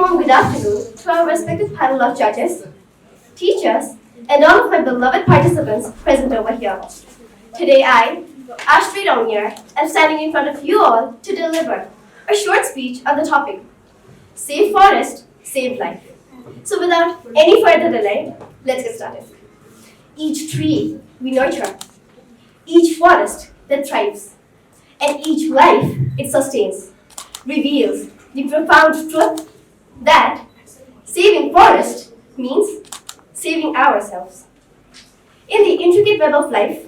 warm good afternoon to our respected panel of judges, teachers, and all of my beloved participants present over here. Today I, Ashri Raunier, am standing in front of you all to deliver a short speech on the topic, Save Forest, Save Life. So without any further delay, let's get started. Each tree we nurture, each forest that thrives, and each life it sustains, reveals the profound truth that saving forest means saving ourselves. In the intricate web of life,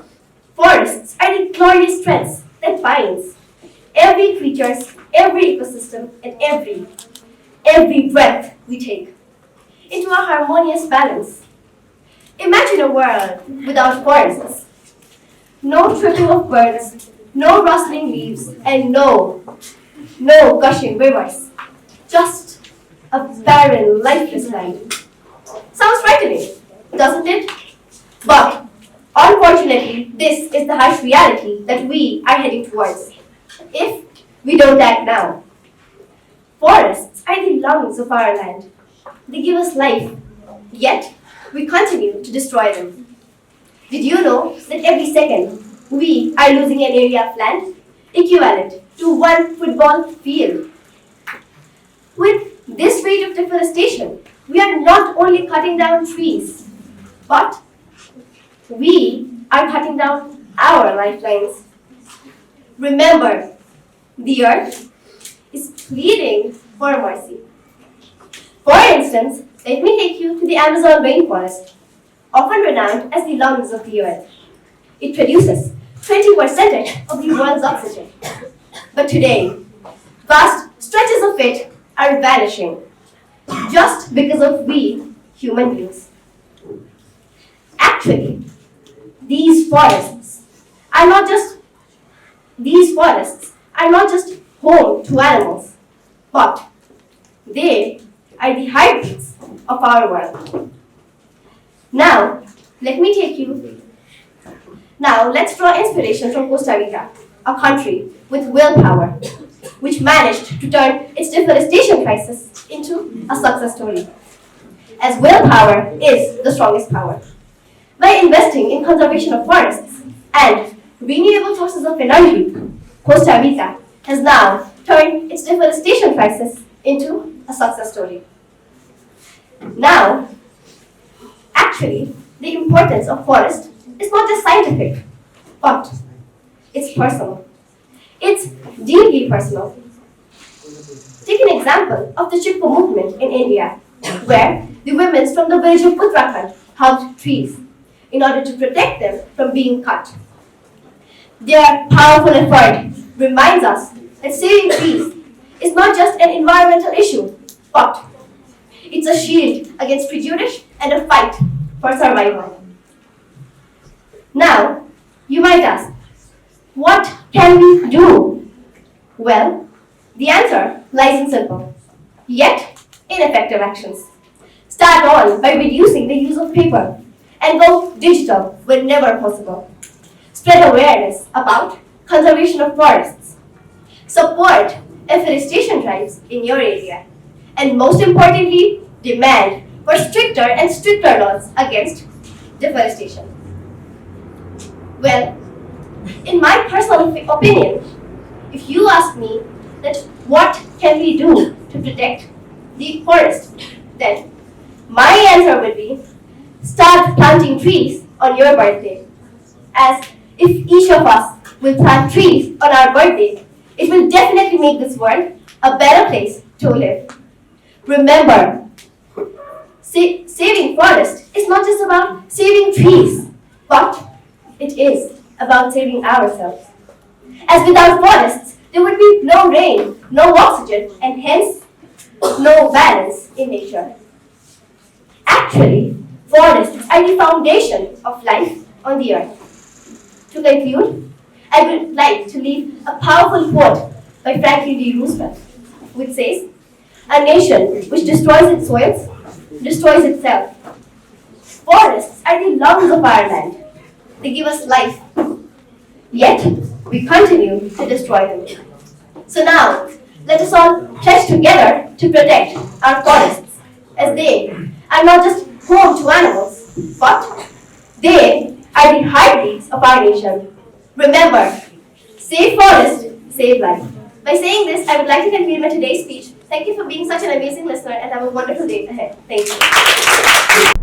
forests are the glorious threads that binds every creature, every ecosystem, and every breath we take into a harmonious balance. Imagine a world without forests. No tripping of birds, no rustling leaves, and no gushing rivers. Just a barren, lifeless land. Sounds frightening, doesn't it? But unfortunately, this is the harsh reality that we are heading towards if we don't act now. Forests are the lungs of our land. They give us life, yet we continue to destroy them. Did you know that every second we are losing an area of land equivalent to one football field? With this rate of deforestation, we are not only cutting down trees, but we are cutting down our lifelines. Remember, the earth is pleading for mercy. For instance, let me take you to the Amazon rainforest, often renowned as the lungs of the earth. It produces 20% of the world's oxygen. But today, vast stretches of it are vanishing just because of we human beings. Actually, these forests are not just home to animals, but they are the heartbeats of our world. Now, let's draw inspiration from Costa Rica, a country with willpower, which managed to turn its deforestation crisis into a success story. As willpower is the strongest power. By investing in conservation of forests and renewable sources of energy, Costa Rica has now turned its deforestation crisis into a success story. Now, actually, the importance of forest is not just scientific, but it's personal. It's deeply personal. Take an example of the Chipko movement in India, where the women from the village of Uttarakhand hugged trees in order to protect them from being cut. Their powerful effort reminds us that saving trees is not just an environmental issue, but it's a shield against prejudice and a fight for survival. Now, you might ask, what can we do? Well, the answer lies in simple, yet ineffective actions. Start all by reducing the use of paper and go digital whenever possible. Spread awareness about conservation of forests. Support afforestation drives in your area. And most importantly, demand for stricter and stricter laws against deforestation. Well, in my personal opinion, if you ask me that what can we do to protect the forest, then my answer would be start planting trees on your birthday. As if each of us will plant trees on our birthday, it will definitely make this world a better place to live. Remember, saving forest is not just about saving trees, but it is about saving ourselves. As without forests, there would be no rain, no oxygen, and hence no balance in nature. Actually, forests are the foundation of life on the earth. To conclude, I would like to leave a powerful quote by Franklin D. Roosevelt, which says, "A nation which destroys its soils destroys itself." Forests are the lungs of our land. They give us life. Yet, we continue to destroy them. So now, Let us all pledge together to protect our forests, as they are not just home to animals, but they are the heartbeats of our nation. Remember, save forest, save life. By saying this, I would like to conclude my today's speech. Thank you for being such an amazing listener and have a wonderful day ahead. Thank you.